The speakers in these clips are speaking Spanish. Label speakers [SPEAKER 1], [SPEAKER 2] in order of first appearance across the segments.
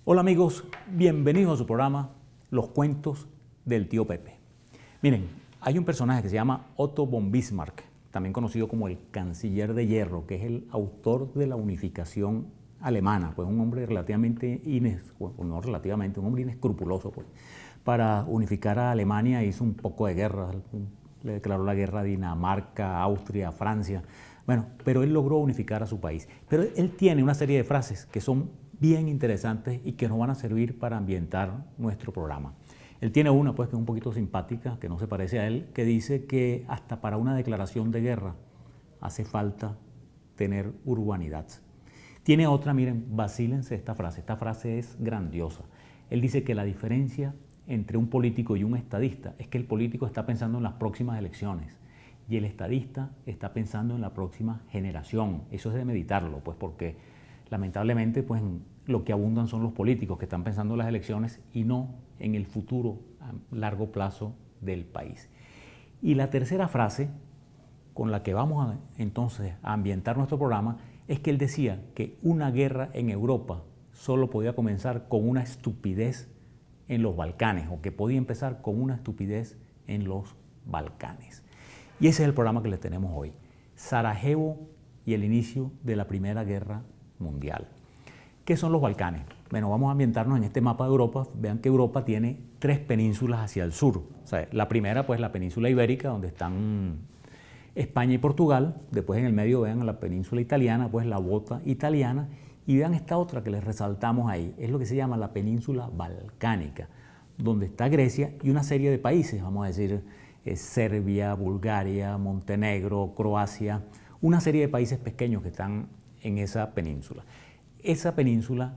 [SPEAKER 1] Hola amigos, bienvenidos a su programa Los Cuentos del Tío Pepe. Miren, hay un personaje que se llama Otto von Bismarck, también conocido como el Canciller de Hierro, que es el autor de la unificación alemana, pues un hombre relativamente, no relativamente, un hombre inescrupuloso, pues. Para unificar a Alemania hizo un poco de guerra, le declaró la guerra a Dinamarca, Austria, Francia, bueno, pero él logró unificar a su país. Pero él tiene una serie de frases que son bien interesantes y que nos van a servir para ambientar nuestro programa. Él tiene una, pues, que es un poquito simpática, que no se parece a él, que dice que hasta para una declaración de guerra hace falta tener urbanidad. Tiene otra, miren, vacílense esta frase es grandiosa. Él dice que la diferencia entre un político y un estadista es que el político está pensando en las próximas elecciones y el estadista está pensando en la próxima generación. Eso es de meditarlo, pues, porque lamentablemente, pues, lo que abundan son los políticos que están pensando en las elecciones y no en el futuro a largo plazo del país. Y la tercera frase con la que vamos entonces a ambientar nuestro programa es que él decía que una guerra en Europa solo podía comenzar con una estupidez en los Balcanes, o que podía empezar con una estupidez en los Balcanes. Y ese es el programa que les tenemos hoy: Sarajevo y el inicio de la Primera Guerra Mundial. ¿Qué son los Balcanes? Bueno, vamos a ambientarnos en este mapa de Europa. Vean que Europa tiene tres penínsulas hacia el sur. O sea, la primera, pues, la península ibérica, donde están España y Portugal. Después, en el medio, vean la península italiana, pues la bota italiana. Y vean esta otra que les resaltamos ahí, es lo que se llama la península balcánica, donde está Grecia y una serie de países, vamos a decir, Serbia, Bulgaria, Montenegro, Croacia, una serie de países pequeños que están en esa península. Esa península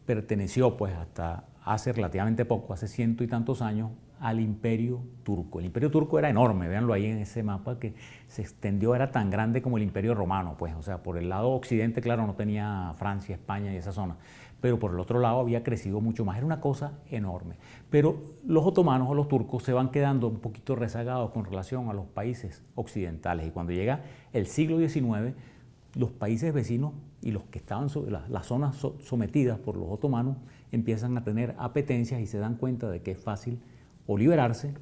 [SPEAKER 1] perteneció, pues, hasta hace relativamente poco, hace ciento y tantos años, al Imperio Turco. El Imperio Turco era enorme, véanlo ahí en ese mapa, que se extendió, era tan grande como el Imperio Romano, pues, o sea, por el lado occidente, claro, no tenía Francia, España y esa zona, pero por el otro lado había crecido mucho más, era una cosa enorme. Pero los otomanos o los turcos se van quedando un poquito rezagados con relación a los países occidentales, y cuando llega el siglo XIX, los países vecinos y los que estaban sobre las zonas sometidas por los otomanos empiezan a tener apetencias y se dan cuenta de que es fácil o liberarse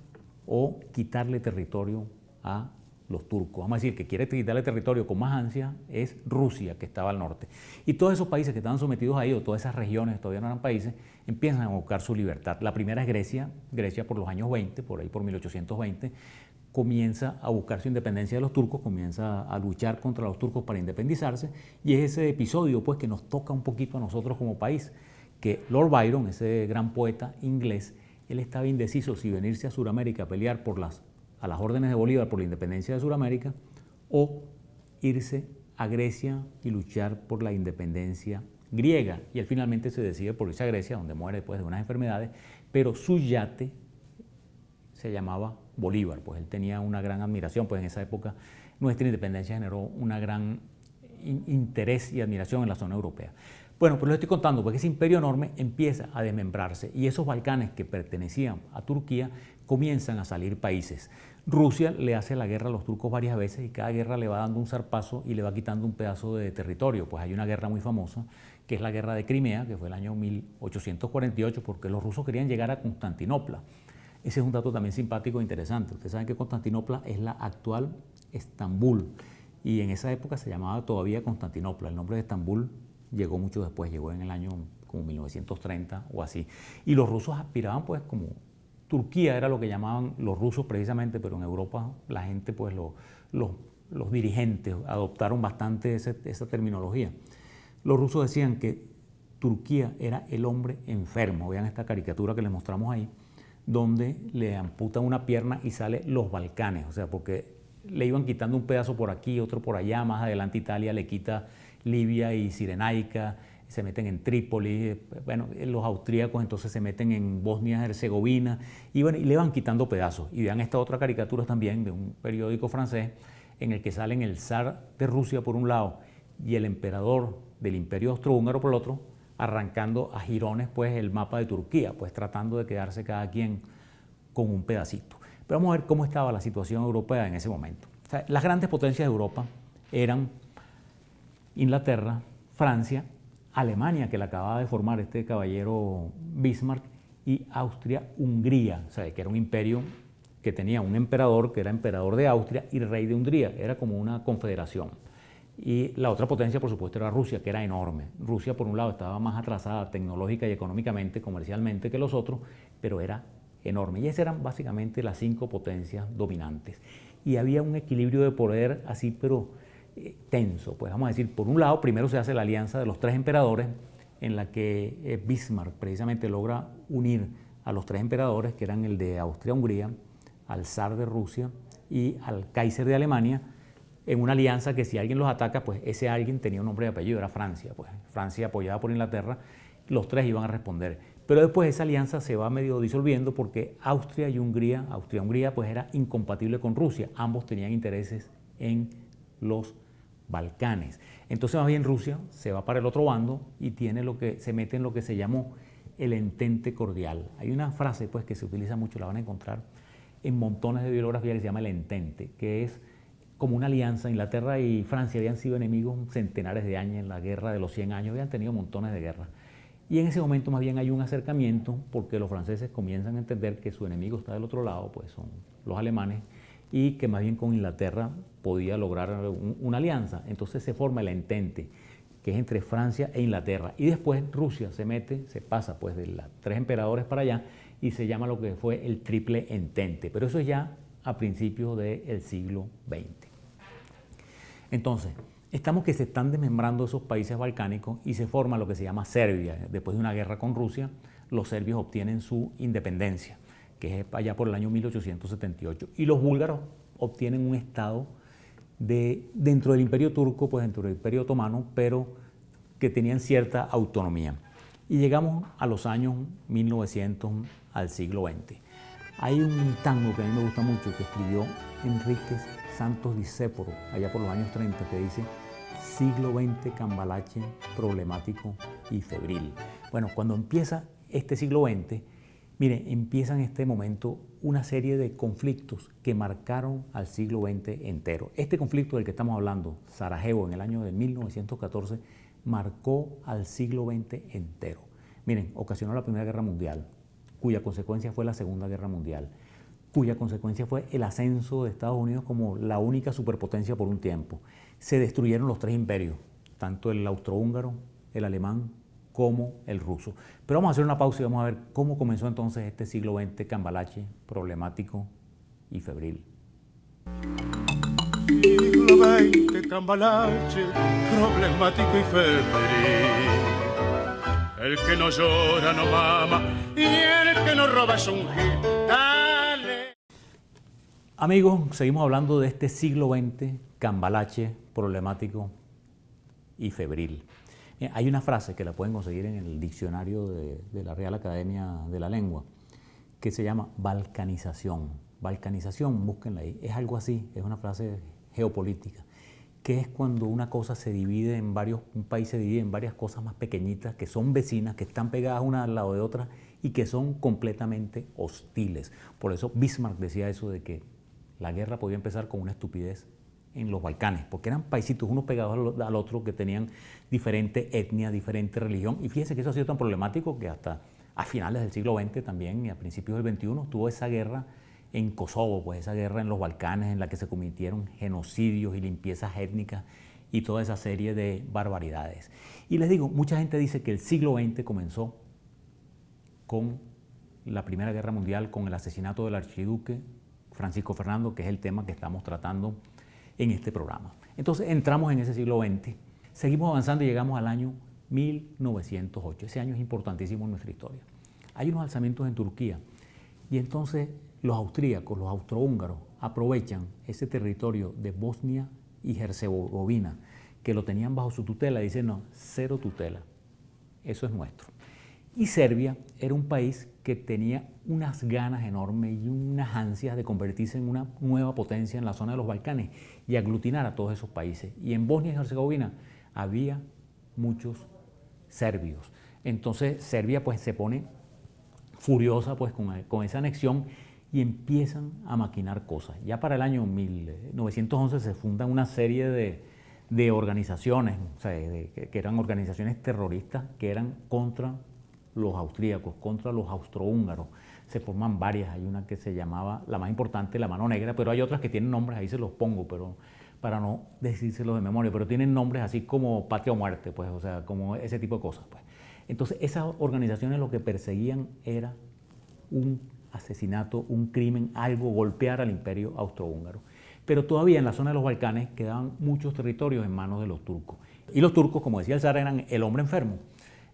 [SPEAKER 1] o quitarle territorio a los turcos. Vamos a decir que quiere quitarle territorio con más ansia es Rusia, que estaba al norte. Y todos esos países que estaban sometidos ahí, o todas esas regiones que todavía no eran países, empiezan a buscar su libertad. La primera es Grecia. Grecia, por los años 20, por ahí por 1820, comienza a buscar su independencia de los turcos, comienza a luchar contra los turcos para independizarse, y es ese episodio, pues, que nos toca un poquito a nosotros como país, que Lord Byron, ese gran poeta inglés, él estaba indeciso si venirse a Sudamérica a pelear a las órdenes de Bolívar por la independencia de Sudamérica, o irse a Grecia y luchar por la independencia griega. Y él finalmente se decide por irse a Grecia, donde muere después de unas enfermedades, pero su yate se llamaba Bolívar, pues él tenía una gran admiración, pues en esa época nuestra independencia generó una gran interés y admiración en la zona europea. Bueno, pues lo estoy contando porque ese imperio enorme empieza a desmembrarse y esos Balcanes que pertenecían a Turquía comienzan a salir países. Rusia le hace la guerra a los turcos varias veces y cada guerra le va dando un zarpazo y le va quitando un pedazo de territorio. Pues hay una guerra muy famosa que es la guerra de Crimea, que fue el año 1848, porque los rusos querían llegar a Constantinopla. Ese es un dato también simpático e interesante. Ustedes saben que Constantinopla es la actual Estambul y en esa época se llamaba todavía Constantinopla. El nombre de Estambul llegó mucho después, llegó en el año como 1930 o así. Y los rusos aspiraban, pues, como Turquía era lo que llamaban los rusos precisamente, pero en Europa la gente, pues, los dirigentes adoptaron bastante esa terminología. Los rusos decían que Turquía era el hombre enfermo. Vean esta caricatura que les mostramos ahí, donde le amputan una pierna y sale los Balcanes, o sea, porque le iban quitando un pedazo por aquí, otro por allá, más adelante Italia le quita Libia y Cirenaica, se meten en Trípoli, bueno, los austríacos entonces se meten en Bosnia-Herzegovina, y bueno, y le van quitando pedazos. Y vean esta otra caricatura también de un periódico francés, en el que salen el zar de Rusia por un lado y el emperador del Imperio Austrohúngaro por el otro, arrancando a jirones, pues, el mapa de Turquía, pues tratando de quedarse cada quien con un pedacito. Pero vamos a ver cómo estaba la situación europea en ese momento. O sea, las grandes potencias de Europa eran Inglaterra, Francia Alemania, que la acababa de formar este caballero Bismarck, y Austria-Hungría, o sea, que era un imperio que tenía un emperador, que era emperador de Austria y rey de Hungría, era como una confederación. Y la otra potencia, por supuesto, era Rusia, que era enorme. Rusia, por un lado, estaba más atrasada tecnológica y económicamente, comercialmente que los otros, pero era enorme. Y esas eran básicamente las 5 potencias dominantes. Y había un equilibrio de poder así, pero tenso. Pues vamos a decir, por un lado, primero se hace la alianza de los 3 emperadores, en la que Bismarck precisamente logra unir a los 3 emperadores, que eran el de Austria-Hungría, al zar de Rusia y al Kaiser de Alemania, en una alianza que si alguien los ataca, pues ese alguien tenía un nombre y apellido, era Francia. Pues Francia, apoyada por Inglaterra, los 3 iban a responder. Pero después esa alianza se va medio disolviendo porque Austria-Hungría pues era incompatible con Rusia. Ambos tenían intereses en los Balcanes. Entonces más bien Rusia se va para el otro bando y se mete en lo que se llamó el entente cordial. Hay una frase pues que se utiliza mucho, la van a encontrar en montones de bibliografía, que se llama el entente, que es como una alianza. Inglaterra y Francia habían sido enemigos centenares de años en la guerra de los 100 años, habían tenido montones de guerras. Y en ese momento más bien hay un acercamiento porque los franceses comienzan a entender que su enemigo está del otro lado, pues son los alemanes, y que más bien con Inglaterra podía lograr una alianza. Entonces se forma el entente, que es entre Francia e Inglaterra. Y después Rusia se pasa pues de los 3 emperadores para allá y se llama lo que fue el triple entente. Pero eso es ya a principios del siglo XX. Entonces, estamos que se están desmembrando esos países balcánicos y se forma lo que se llama Serbia. Después de una guerra con Rusia, los serbios obtienen su independencia, que es allá por el año 1878. Y los búlgaros obtienen un estado dentro del Imperio Turco, pues dentro del Imperio Otomano, pero que tenían cierta autonomía. Y llegamos a los años 1900, al siglo XX. Hay un tango que a mí me gusta mucho, que escribió Enríquez Santos Discépolo, allá por los años 30, que dice: siglo XX cambalache, problemático y febril. Bueno, cuando empieza este siglo XX, mire, empieza en este momento una serie de conflictos que marcaron al siglo XX entero. Este conflicto del que estamos hablando, Sarajevo, en el año de 1914, marcó al siglo XX entero. Miren, ocasionó la Primera Guerra Mundial, cuya consecuencia fue la Segunda Guerra Mundial, cuya consecuencia fue el ascenso de Estados Unidos como la única superpotencia por un tiempo. Se destruyeron los 3 imperios, tanto el austrohúngaro, el alemán, como el ruso. Pero vamos a hacer una pausa y vamos a ver cómo comenzó entonces este siglo XX cambalache, problemático y febril.
[SPEAKER 2] Siglo XX cambalache, problemático y febril. El que no llora no mama y el que no roba es un gitane.
[SPEAKER 1] Amigos, seguimos hablando de este siglo XX cambalache, problemático y febril. Hay una frase que la pueden conseguir en el diccionario de la Real Academia de la Lengua, que se llama balcanización. Balcanización, búsquenla ahí, es algo así, es una frase geopolítica, que es cuando una cosa se divide en un país se divide en varias cosas más pequeñitas, que son vecinas, que están pegadas una al lado de otra y que son completamente hostiles. Por eso Bismarck decía eso de que la guerra podía empezar con una estupidez en los Balcanes, porque eran paisitos unos pegados al otro, que tenían diferente etnia, diferente religión. Y fíjense que eso ha sido tan problemático que hasta a finales del siglo XX también y a principios del XXI tuvo esa guerra en Kosovo, pues esa guerra en los Balcanes en la que se cometieron genocidios y limpiezas étnicas y toda esa serie de barbaridades. Y les digo, mucha gente dice que el siglo XX comenzó con la Primera Guerra Mundial, con el asesinato del archiduque Francisco Fernando, que es el tema que estamos tratando en este programa. Entonces entramos en ese siglo XX, seguimos avanzando y llegamos al año 1908. Ese año es importantísimo en nuestra historia. Hay unos alzamientos en Turquía y entonces los austríacos, los austrohúngaros, aprovechan ese territorio de Bosnia y Herzegovina, que lo tenían bajo su tutela, y dicen: no, cero tutela, eso es nuestro. Y Serbia era un país que tenía unas ganas enormes y unas ansias de convertirse en una nueva potencia en la zona de los Balcanes y aglutinar a todos esos países. Y en Bosnia y Herzegovina había muchos serbios. Entonces Serbia pues se pone furiosa pues con esa anexión y empiezan a maquinar cosas. Ya para el año 1911 se fundan una serie de organizaciones, o sea, que eran organizaciones terroristas que eran contra los austríacos, contra los austrohúngaros. Se forman varias, hay una que se llamaba, la más importante, la Mano Negra, pero hay otras que tienen nombres, ahí se los pongo, pero para no decírselos de memoria, pero tienen nombres así como Patria o Muerte, pues, o sea, como ese tipo de cosas, pues. Entonces, esas organizaciones lo que perseguían era un asesinato, un crimen, algo, golpear al imperio austrohúngaro. Pero todavía en la zona de los Balcanes quedaban muchos territorios en manos de los turcos. Y los turcos, como decía el zar, eran el hombre enfermo.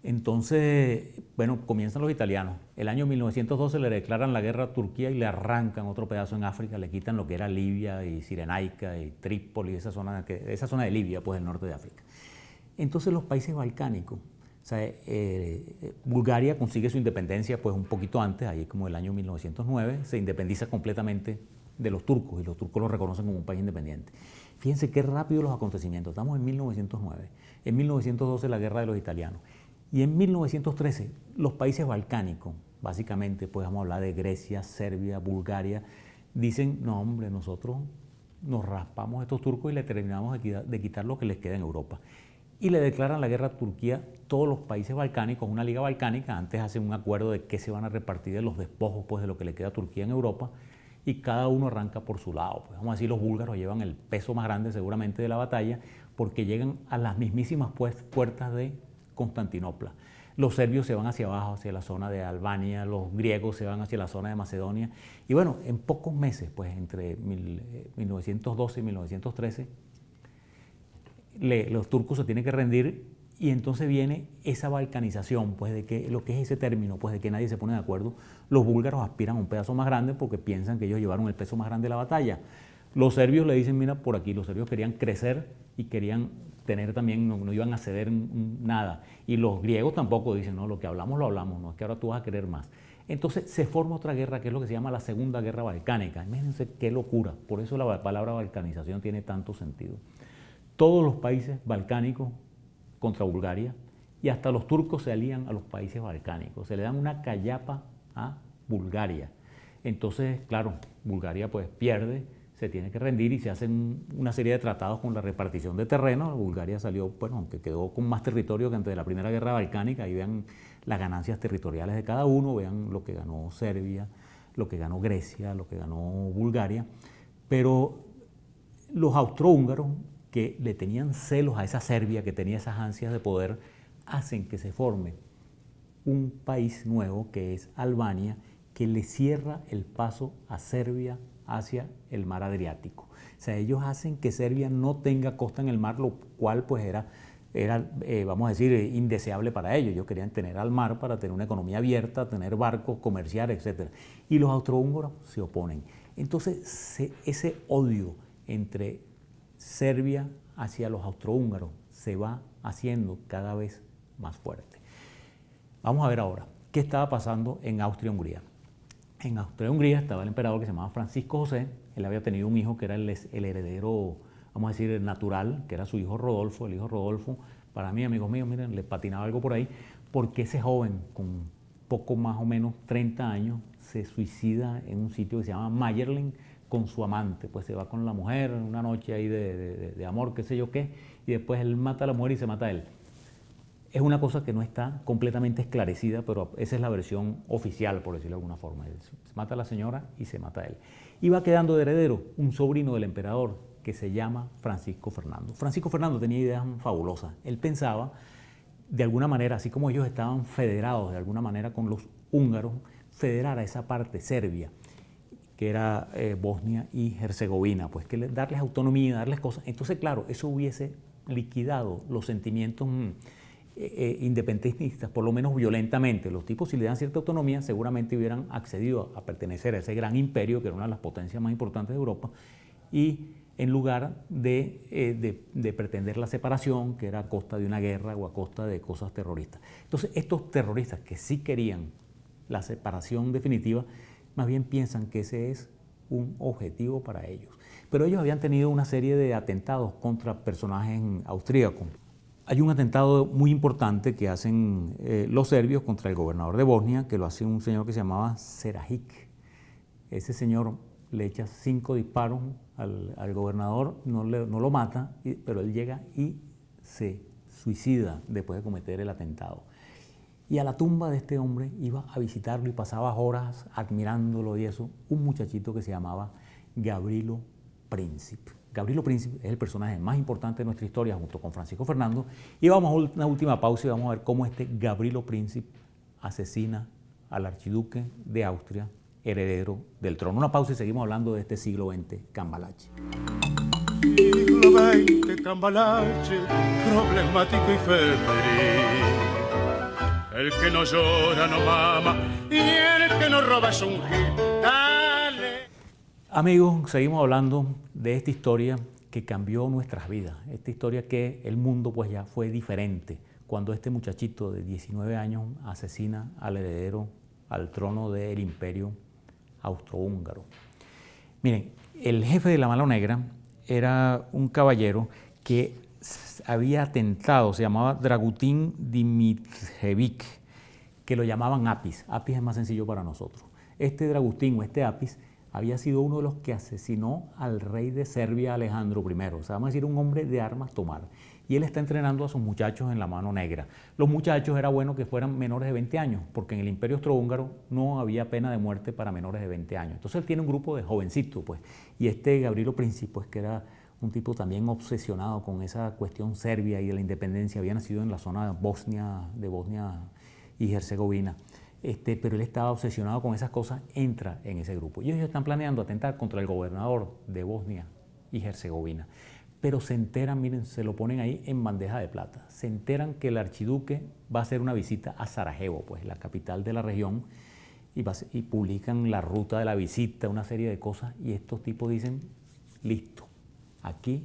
[SPEAKER 1] Entonces, bueno, comienzan los italianos. El año 1912 le declaran la guerra a Turquía y le arrancan otro pedazo en África, le quitan lo que era Libia y Cirenaica y Trípoli, esa zona de Libia, pues el norte de África. Entonces los países balcánicos, o sea, Bulgaria consigue su independencia pues un poquito antes, ahí como el año 1909, se independiza completamente de los turcos y los turcos lo reconocen como un país independiente. Fíjense qué rápido los acontecimientos, estamos en 1909, en 1912 la guerra de los italianos. Y en 1913, los países balcánicos, básicamente, pues vamos a hablar de Grecia, Serbia, Bulgaria, dicen, no hombre, nosotros nos raspamos a estos turcos y le terminamos de quitar lo que les queda en Europa. Y le declaran la guerra a Turquía todos los países balcánicos, una liga balcánica, antes hacen un acuerdo de qué se van a repartir de los despojos pues, de lo que le queda a Turquía en Europa, y cada uno arranca por su lado. Pues vamos a decir, los búlgaros llevan el peso más grande seguramente de la batalla, porque llegan a las mismísimas puertas de Constantinopla. Los serbios se van hacia abajo, hacia la zona de Albania, los griegos se van hacia la zona de Macedonia. Y bueno, en pocos meses, pues entre 1912 y 1913, los turcos se tienen que rendir y entonces viene esa balcanización, pues de que lo que es ese término, pues de que nadie se pone de acuerdo. Los búlgaros aspiran a un pedazo más grande porque piensan que ellos llevaron el peso más grande de la batalla. Los serbios le dicen, mira, por aquí, los serbios querían crecer y querían tener también, no iban a ceder nada. Y los griegos tampoco dicen, no, lo que hablamos lo hablamos, no es que ahora tú vas a querer más. Entonces se forma otra guerra que es lo que se llama la Segunda Guerra Balcánica. Imagínense qué locura, por eso la palabra balcanización tiene tanto sentido. Todos los países balcánicos contra Bulgaria y hasta los turcos se alían a los países balcánicos, se le dan una callapa a Bulgaria. Entonces, claro, Bulgaria pues pierde, se tiene que rendir y se hacen una serie de tratados con la repartición de terreno. Bulgaria salió, bueno, aunque quedó con más territorio que antes de la Primera Guerra Balcánica, ahí vean las ganancias territoriales de cada uno, vean lo que ganó Serbia, lo que ganó Grecia, lo que ganó Bulgaria, pero los austrohúngaros que le tenían celos a esa Serbia, que tenía esas ansias de poder, hacen que se forme un país nuevo que es Albania, que le cierra el paso a Serbia hacia el mar Adriático. O sea, ellos hacen que Serbia no tenga costa en el mar, lo cual pues era vamos a decir, indeseable para ellos. Ellos querían tener al mar para tener una economía abierta, tener barcos, comerciar, etc. Y los austrohúngaros se oponen. Entonces, ese odio entre Serbia hacia los austrohúngaros se va haciendo cada vez más fuerte. Vamos a ver ahora qué estaba pasando en Austria-Hungría. En Austria-Hungría estaba el emperador que se llamaba Francisco José. Él había tenido un hijo que era el heredero, vamos a decir, natural, que era su hijo Rodolfo. El hijo Rodolfo, para mí, amigos míos, miren, le patinaba algo por ahí, porque ese joven, con poco más o menos 30 años, se suicida en un sitio que se llama Mayerling con su amante. Pues se va con la mujer en una noche ahí de amor, qué sé yo qué, y después él mata a la mujer y se mata a él. Es una cosa que no está completamente esclarecida, pero esa es la versión oficial, por decirlo de alguna forma. Se mata a la señora y se mata a él. Y va quedando de heredero un sobrino del emperador que se llama Francisco Fernando. Francisco Fernando tenía ideas fabulosas. Él pensaba, de alguna manera, así como ellos estaban federados de alguna manera con los húngaros, federar a esa parte serbia, que era Bosnia y Herzegovina, pues que darles autonomía, darles cosas. Entonces, claro, eso hubiese liquidado los sentimientos independentistas, por lo menos violentamente. Los tipos, si le dan cierta autonomía, seguramente hubieran accedido a pertenecer a ese gran imperio, que era una de las potencias más importantes de Europa, y en lugar de pretender la separación, que era a costa de una guerra o a costa de cosas terroristas. Entonces, estos terroristas que sí querían la separación definitiva, más bien piensan que ese es un objetivo para ellos. Pero ellos habían tenido una serie de atentados contra personajes austríacos. Hay un atentado muy importante que hacen los serbios contra el gobernador de Bosnia, que lo hace un señor que se llamaba Serajic. Ese señor le echa 5 disparos al gobernador, no lo mata, pero él llega y se suicida después de cometer el atentado. Y a la tumba de este hombre iba a visitarlo y pasaba horas admirándolo y eso, un muchachito que se llamaba Gavrilo Princip. Gavrilo Princip es el personaje más importante de nuestra historia junto con Francisco Fernando. Y vamos a una última pausa y vamos a ver cómo este Gavrilo Princip asesina al archiduque de Austria, heredero del trono. Una pausa y seguimos hablando de este siglo XX Cambalache.
[SPEAKER 2] Siglo XX Cambalache, problemático y febril. El que no llora no mama y el que no roba es un gil. Dale.
[SPEAKER 1] Amigos, seguimos hablando de esta historia que cambió nuestras vidas. Esta historia que el mundo pues ya fue diferente cuando este muchachito de 19 años asesina al heredero al trono del imperio austrohúngaro. Miren, el jefe de la Mano Negra era un caballero que había atentado, se llamaba Dragutin Dmitrievich, que lo llamaban Apis. Apis es más sencillo para nosotros. Este Dragutin o este Apis había sido uno de los que asesinó al rey de Serbia, Alejandro I. O sea, vamos a decir un hombre de armas tomar. Y él está entrenando a sus muchachos en la Mano Negra. Los muchachos era bueno que fueran menores de 20 años, porque en el Imperio Austrohúngaro no había pena de muerte para menores de 20 años. Entonces él tiene un grupo de jovencitos, pues. Y este Gavrilo Princip, pues, que era un tipo también obsesionado con esa cuestión serbia y de la independencia, había nacido en la zona de Bosnia y Herzegovina. Pero él estaba obsesionado con esas cosas, entra en ese grupo. Y ellos están planeando atentar contra el gobernador de Bosnia y Herzegovina. Pero se enteran, miren, se lo ponen ahí en bandeja de plata. Se enteran que el archiduque va a hacer una visita a Sarajevo, pues la capital de la región, y publican la ruta de la visita, una serie de cosas, y estos tipos dicen, listo, aquí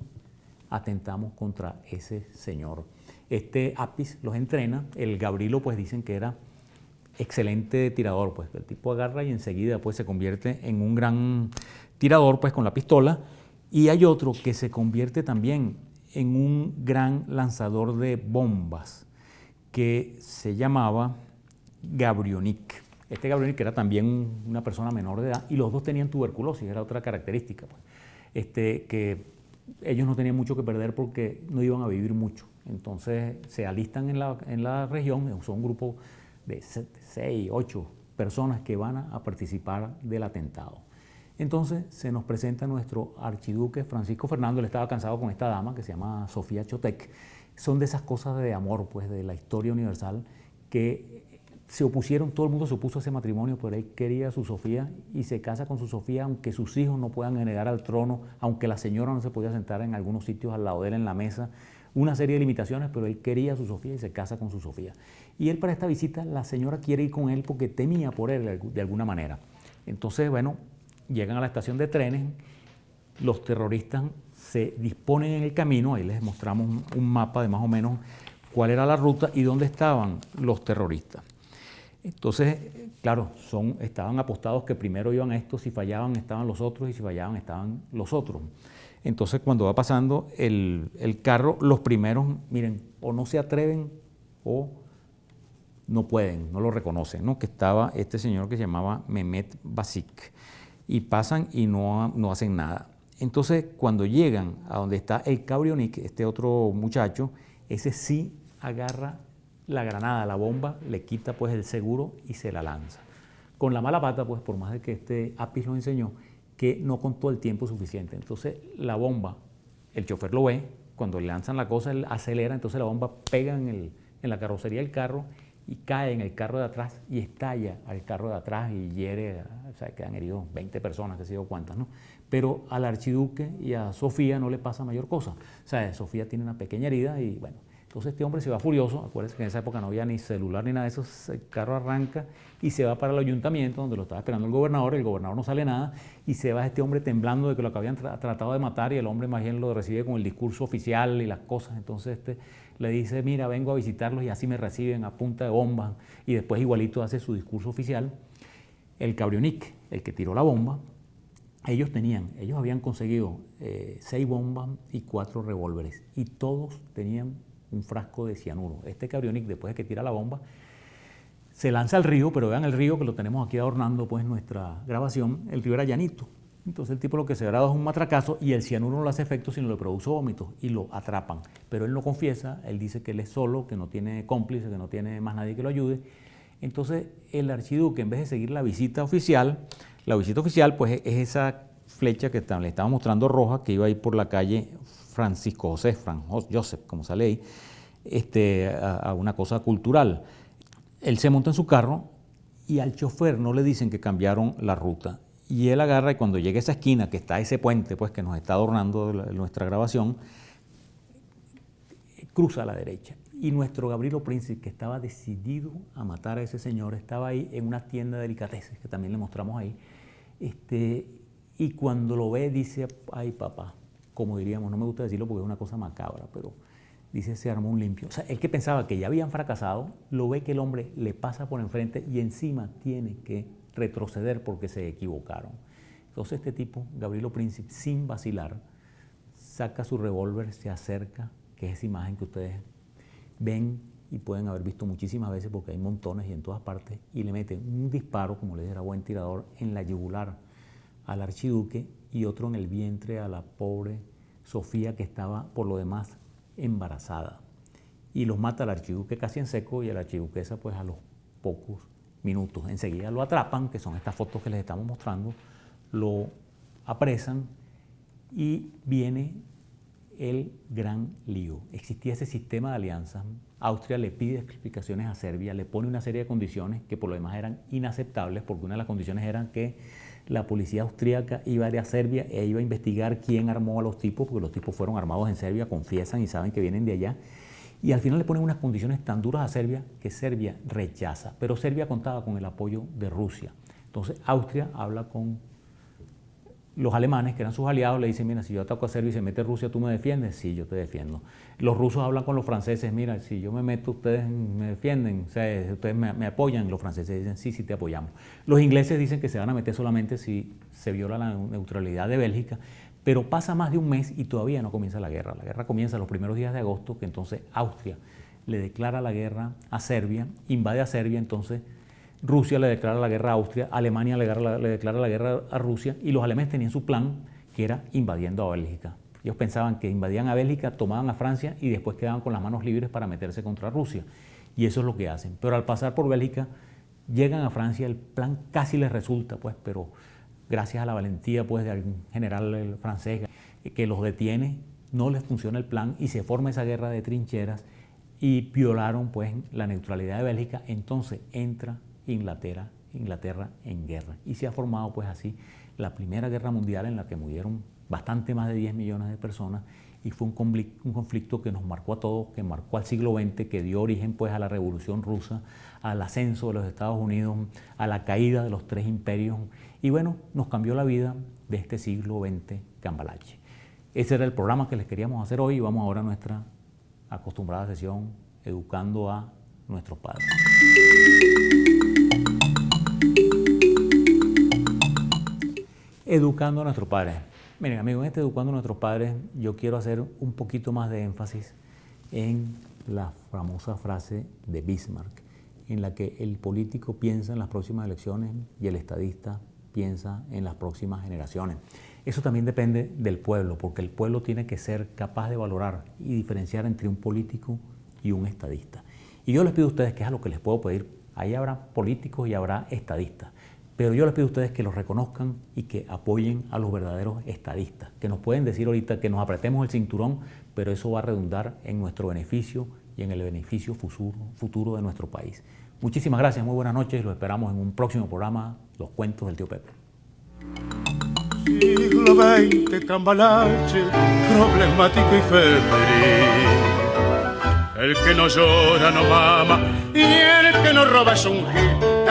[SPEAKER 1] atentamos contra ese señor. Este Apis los entrena, el Gavrilo pues dicen que era excelente tirador, pues el tipo agarra y enseguida pues se convierte en un gran tirador pues con la pistola. Y hay otro que se convierte también en un gran lanzador de bombas que se llamaba Gavrionik. Este Gavrionik era también una persona menor de edad y los dos tenían tuberculosis, era otra característica, pues. Que ellos no tenían mucho que perder porque no iban a vivir mucho. Entonces se alistan en la región, son un grupo de 6, 8 personas que van a participar del atentado. Entonces se nos presenta nuestro archiduque Francisco Fernando. Él estaba casado con esta dama que se llama Sofía Chotek. Son de esas cosas de amor, pues, de la historia universal, que se opusieron, todo el mundo se opuso a ese matrimonio, pero él quería a su Sofía y se casa con su Sofía, aunque sus hijos no puedan heredar al trono, aunque la señora no se podía sentar en algunos sitios al lado de él en la mesa, una serie de limitaciones, pero él quería a su Sofía y se casa con su Sofía. Y él para esta visita, la señora quiere ir con él porque temía por él de alguna manera. Entonces, bueno, llegan a la estación de trenes, los terroristas se disponen en el camino, ahí les mostramos un mapa de más o menos cuál era la ruta y dónde estaban los terroristas. Entonces, claro, estaban apostados que primero iban estos, si fallaban estaban los otros y si fallaban estaban los otros. Entonces, cuando va pasando el carro, los primeros, miren, o no se atreven o no pueden, no lo reconocen, ¿no? Que estaba este señor que se llamaba Mehmet Basik. Y pasan y no hacen nada. Entonces, cuando llegan a donde está el Gavrionik, este otro muchacho, ese sí agarra la granada, la bomba, le quita pues el seguro y se la lanza. Con la mala pata, pues por más de que este Apis lo enseñó, que no contó el tiempo suficiente. Entonces, la bomba, el chofer lo ve, cuando le lanzan la cosa, él acelera, entonces la bomba pega en la carrocería del carro y cae en el carro de atrás y estalla al carro de atrás y hiere, o sea, quedan heridos 20 personas, qué sé yo cuántas, ¿no? Pero al archiduque y a Sofía no le pasa mayor cosa. O sea, Sofía tiene una pequeña herida y bueno, entonces este hombre se va furioso. Acuérdense que en esa época no había ni celular ni nada de eso, el carro arranca y se va para el ayuntamiento donde lo estaba esperando el gobernador no sale nada y se va este hombre temblando de que lo que habían tratado de matar y el hombre más bien lo recibe con el discurso oficial y las cosas. Entonces le dice, mira, vengo a visitarlos y así me reciben a punta de bombas, y después igualito hace su discurso oficial. El Gavrionik, el que tiró la bomba, ellos habían conseguido 6 bombas y 4 revólveres y todos tenían un frasco de cianuro. Este Gavrionik, después de que tira la bomba, se lanza al río, pero vean el río que lo tenemos aquí adornando pues nuestra grabación, el río era llanito. Entonces el tipo lo que se graba es un matracazo y el cianuro no le hace efecto sino le produce vómitos y lo atrapan. Pero él no confiesa, él dice que él es solo, que no tiene cómplice, que no tiene más nadie que lo ayude. Entonces el archiduque, en vez de seguir la visita oficial pues es esa flecha que le estaba mostrando roja, que iba a ir por la calle Francisco José, Joseph, como sale ahí, a una cosa cultural. Él se monta en su carro y al chofer no le dicen que cambiaron la ruta. Y él agarra y cuando llega a esa esquina, que está ese puente pues, que nos está adornando nuestra grabación, cruza a la derecha. Y nuestro Gabrielo Príncipe, que estaba decidido a matar a ese señor, estaba ahí en una tienda de delicatessen, que también le mostramos ahí. Y cuando lo ve dice, ay papá, como diríamos, no me gusta decirlo porque es una cosa macabra, pero dice, se armó un limpio. O sea, él que pensaba que ya habían fracasado, lo ve que el hombre le pasa por enfrente y encima tiene que retroceder porque se equivocaron. Entonces este tipo, Gabrielo Príncipe, sin vacilar, saca su revólver, se acerca, que es esa imagen que ustedes ven y pueden haber visto muchísimas veces porque hay montones y en todas partes, y le mete un disparo, como le dije, era buen tirador, en la yugular al archiduque y otro en el vientre a la pobre Sofía, que estaba por lo demás embarazada. Y los mata al archiduque casi en seco y a la archiduquesa pues a los pocos minutos. Enseguida lo atrapan, que son estas fotos que les estamos mostrando, lo apresan y viene el gran lío. Existía ese sistema de alianzas. Austria le pide explicaciones a Serbia, le pone una serie de condiciones que por lo demás eran inaceptables, porque una de las condiciones eran que la policía austríaca iba a ir a Serbia e iba a investigar quién armó a los tipos, porque los tipos fueron armados en Serbia, confiesan y saben que vienen de allá. Y al final le ponen unas condiciones tan duras a Serbia que Serbia rechaza. Pero Serbia contaba con el apoyo de Rusia. Entonces Austria habla con los alemanes, que eran sus aliados, le dicen, mira, si yo ataco a Serbia y se mete Rusia, ¿tú me defiendes? Sí, yo te defiendo. Los rusos hablan con los franceses, mira, si yo me meto, ustedes me defienden, o sea, ustedes me apoyan. Los franceses dicen, sí, sí te apoyamos. Los ingleses dicen que se van a meter solamente si se viola la neutralidad de Bélgica. Pero pasa más de un mes y todavía no comienza la guerra. La guerra comienza los primeros días de agosto, que entonces Austria le declara la guerra a Serbia, invade a Serbia, entonces Rusia le declara la guerra a Austria, Alemania le declara la guerra a Rusia, y los alemanes tenían su plan, que era invadiendo a Bélgica. Ellos pensaban que invadían a Bélgica, tomaban a Francia y después quedaban con las manos libres para meterse contra Rusia. Y eso es lo que hacen. Pero al pasar por Bélgica, llegan a Francia, el plan casi les resulta, pues, pero gracias a la valentía pues, de algún general francés que los detiene, no les funciona el plan y se forma esa guerra de trincheras y violaron pues, la neutralidad de Bélgica. Entonces entra Inglaterra en guerra y se ha formado pues así la Primera Guerra Mundial, en la que murieron bastante más de 10 millones de personas, y fue un conflicto que nos marcó a todos, que marcó al siglo XX, que dio origen pues, a la Revolución Rusa, al ascenso de los Estados Unidos, a la caída de los tres imperios, y bueno, nos cambió la vida de este siglo XX cambalache. Ese era el programa que les queríamos hacer hoy, y vamos ahora a nuestra acostumbrada sesión Educando a nuestros padres. Educando a nuestros padres. Miren, amigos, en este Educando a nuestros padres yo quiero hacer un poquito más de énfasis en la famosa frase de Bismarck, en la que el político piensa en las próximas elecciones y el estadista piensa en las próximas generaciones. Eso también depende del pueblo, porque el pueblo tiene que ser capaz de valorar y diferenciar entre un político y un estadista. Y yo les pido a ustedes, que es a lo que les puedo pedir, ahí habrá políticos y habrá estadistas, pero yo les pido a ustedes que los reconozcan y que apoyen a los verdaderos estadistas, que nos pueden decir ahorita que nos apretemos el cinturón, pero eso va a redundar en nuestro beneficio y en el beneficio futuro de nuestro país. Muchísimas gracias, muy buenas noches, los esperamos en un próximo programa, Los Cuentos del Tío Pepe.
[SPEAKER 2] Siglo XX, cambalache, problemático y febril. El que no llora no mama y el que no roba es un gil.